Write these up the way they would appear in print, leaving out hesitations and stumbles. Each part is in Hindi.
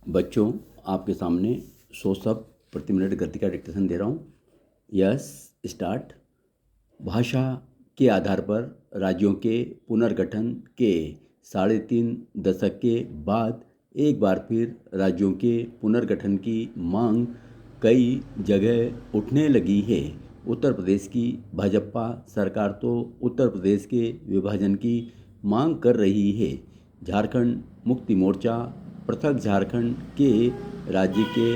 बच्चों, आपके सामने 100 शब्द प्रति मिनट गति का डिक्टेशन दे रहा हूँ। Yes, start. भाषा के आधार पर राज्यों के पुनर्गठन के 3.5 दशक के बाद एक बार फिर राज्यों के पुनर्गठन की मांग कई जगह उठने लगी है। उत्तर प्रदेश की भाजपा सरकार तो उत्तर प्रदेश के विभाजन की मांग कर रही है। झारखंड मुक्ति मोर्चा पृथक झारखंड के राज्य के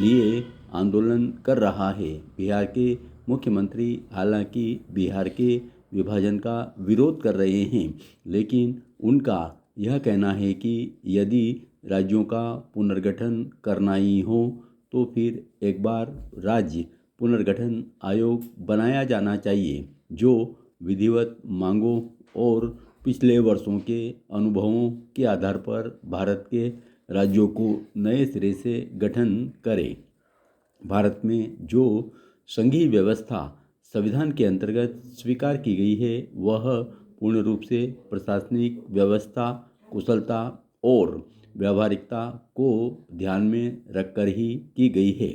लिए आंदोलन कर रहा है। बिहार के मुख्यमंत्री हालांकि बिहार के विभाजन का विरोध कर रहे हैं, लेकिन उनका यह कहना है कि यदि राज्यों का पुनर्गठन करना ही हो तो फिर एक बार राज्य पुनर्गठन आयोग बनाया जाना चाहिए, जो विधिवत मांगों और पिछले वर्षों के अनुभवों के आधार पर भारत के राज्यों को नए सिरे से गठन करे। भारत में जो संघीय व्यवस्था संविधान के अंतर्गत स्वीकार की गई है, वह पूर्ण रूप से प्रशासनिक व्यवस्था, कुशलता और व्यावहारिकता को ध्यान में रखकर ही की गई है।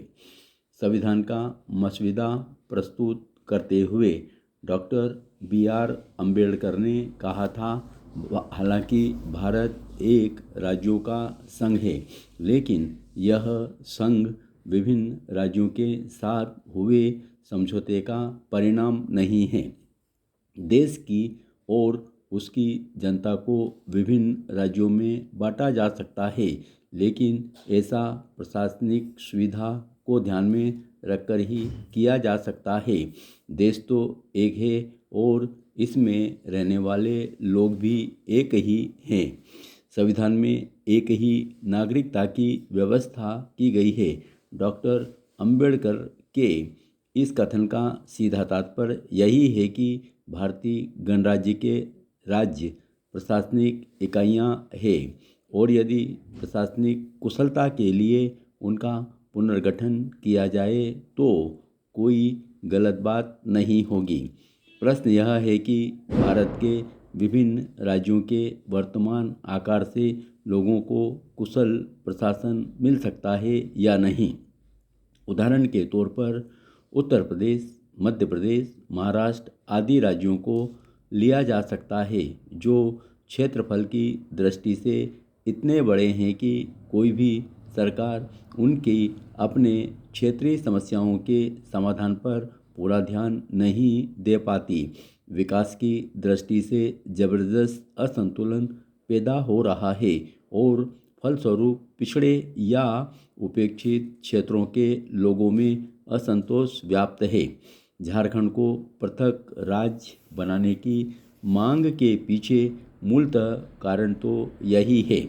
संविधान का मसौदा प्रस्तुत करते हुए डॉक्टर B.R. अम्बेडकर ने कहा था, हालांकि भारत एक राज्यों का संघ है, लेकिन यह संघ विभिन्न राज्यों के साथ हुए समझौते का परिणाम नहीं है। देश की और उसकी जनता को विभिन्न राज्यों में बांटा जा सकता है, लेकिन ऐसा प्रशासनिक सुविधा को ध्यान में रखकर ही किया जा सकता है। देश तो एक है और इसमें रहने वाले लोग भी एक ही हैं। संविधान में एक ही नागरिकता की व्यवस्था की गई है। डॉक्टर अंबेडकर के इस कथन का सीधा तात्पर्य यही है कि भारतीय गणराज्य के राज्य प्रशासनिक इकाइयाँ हैं और यदि प्रशासनिक कुशलता के लिए उनका पुनर्गठन किया जाए तो कोई गलत बात नहीं होगी। प्रश्न यह है कि भारत के विभिन्न राज्यों के वर्तमान आकार से लोगों को कुशल प्रशासन मिल सकता है या नहीं। उदाहरण के तौर पर उत्तर प्रदेश, मध्य प्रदेश, महाराष्ट्र आदि राज्यों को लिया जा सकता है, जो क्षेत्रफल की दृष्टि से इतने बड़े हैं कि कोई भी सरकार उनकी अपने क्षेत्रीय समस्याओं के समाधान पर पूरा ध्यान नहीं दे पाती। विकास की दृष्टि से जबरदस्त असंतुलन पैदा हो रहा है और फलस्वरूप पिछड़े या उपेक्षित क्षेत्रों के लोगों में असंतोष व्याप्त है। झारखंड को पृथक राज्य बनाने की मांग के पीछे मूलतः कारण तो यही है।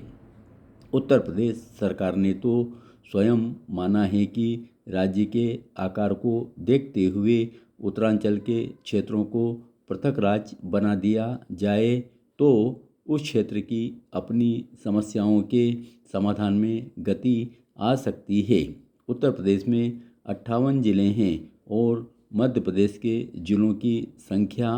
उत्तर प्रदेश सरकार ने तो स्वयं माना है कि राज्य के आकार को देखते हुए उत्तरांचल के क्षेत्रों को पृथक राज्य बना दिया जाए तो उस क्षेत्र की अपनी समस्याओं के समाधान में गति आ सकती है। उत्तर प्रदेश में 58 जिले हैं और मध्य प्रदेश के जिलों की संख्या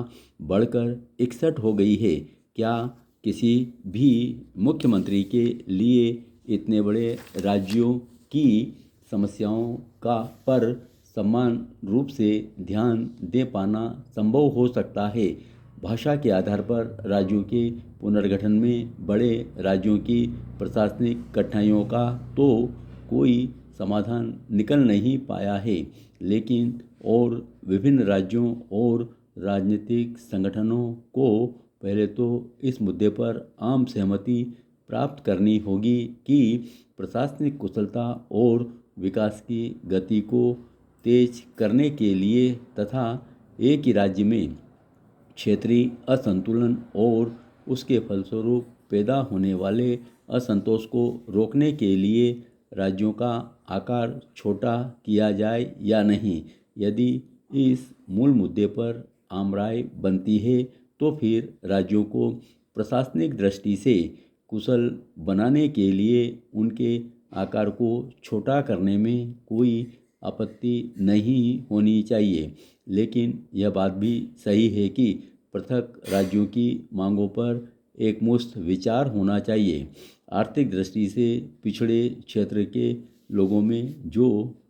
बढ़कर 61 हो गई है। क्या किसी भी मुख्यमंत्री के लिए इतने बड़े राज्यों की समस्याओं का पर समान रूप से ध्यान दे पाना संभव हो सकता है? भाषा के आधार पर राज्यों के पुनर्गठन में बड़े राज्यों की प्रशासनिक कठिनाइयों का तो कोई समाधान निकल नहीं पाया है, लेकिन और विभिन्न राज्यों और राजनीतिक संगठनों को पहले तो इस मुद्दे पर आम सहमति प्राप्त करनी होगी कि प्रशासनिक कुशलता और विकास की गति को तेज करने के लिए तथा एक ही राज्य में क्षेत्रीय असंतुलन और उसके फलस्वरूप पैदा होने वाले असंतोष को रोकने के लिए राज्यों का आकार छोटा किया जाए या नहीं। यदि इस मूल मुद्दे पर आम राय बनती है तो फिर राज्यों को प्रशासनिक दृष्टि से कुशल बनाने के लिए उनके आकार को छोटा करने में कोई आपत्ति नहीं होनी चाहिए। लेकिन यह बात भी सही है कि पृथक राज्यों की मांगों पर एकमुश्त विचार होना चाहिए। आर्थिक दृष्टि से पिछड़े क्षेत्र के लोगों में जो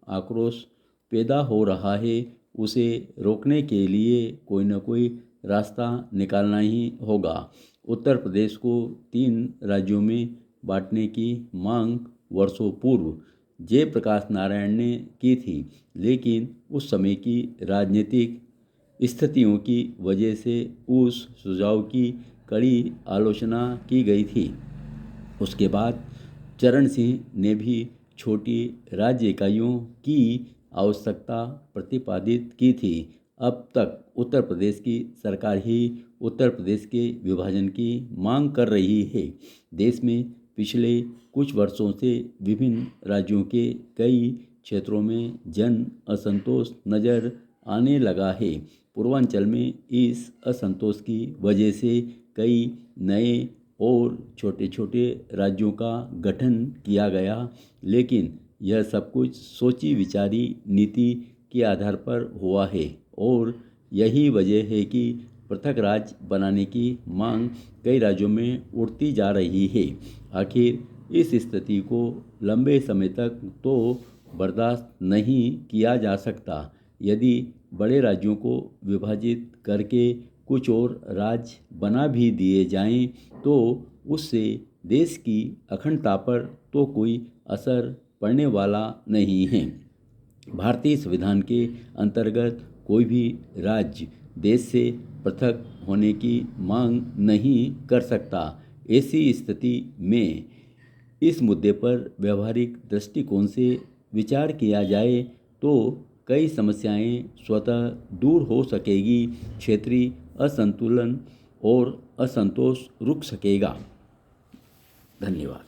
आक्रोश पैदा हो रहा है उसे रोकने के लिए कोई न कोई रास्ता निकालना ही होगा। उत्तर प्रदेश को 3 राज्यों में बांटने की मांग वर्षों पूर्व जयप्रकाश नारायण ने की थी, लेकिन उस समय की राजनीतिक स्थितियों की वजह से उस सुझाव की कड़ी आलोचना की गई थी। उसके बाद चरण सिंह ने भी छोटी राज्य इकाइयों की आवश्यकता प्रतिपादित की थी। अब तक उत्तर प्रदेश की सरकार ही उत्तर प्रदेश के विभाजन की मांग कर रही है। देश में पिछले कुछ वर्षों से विभिन्न राज्यों के कई क्षेत्रों में जन असंतोष नज़र आने लगा है। पूर्वांचल में इस असंतोष की वजह से कई नए और छोटे छोटे राज्यों का गठन किया गया, लेकिन यह सब कुछ सोची विचारी नीति के आधार पर हुआ है और यही वजह है कि पृथक राज्य बनाने की मांग कई राज्यों में उठती जा रही है। आखिर इस स्थिति को लंबे समय तक तो बर्दाश्त नहीं किया जा सकता। यदि बड़े राज्यों को विभाजित करके कुछ और राज्य बना भी दिए जाएं तो उससे देश की अखंडता पर तो कोई असर पड़ने वाला नहीं है। भारतीय संविधान के अंतर्गत कोई भी राज्य देश से पृथक होने की मांग नहीं कर सकता। ऐसी स्थिति में इस मुद्दे पर व्यवहारिक दृष्टिकोण से विचार किया जाए तो कई समस्याएं स्वतः दूर हो सकेगी, क्षेत्रीय असंतुलन और असंतोष रुक सकेगा। धन्यवाद।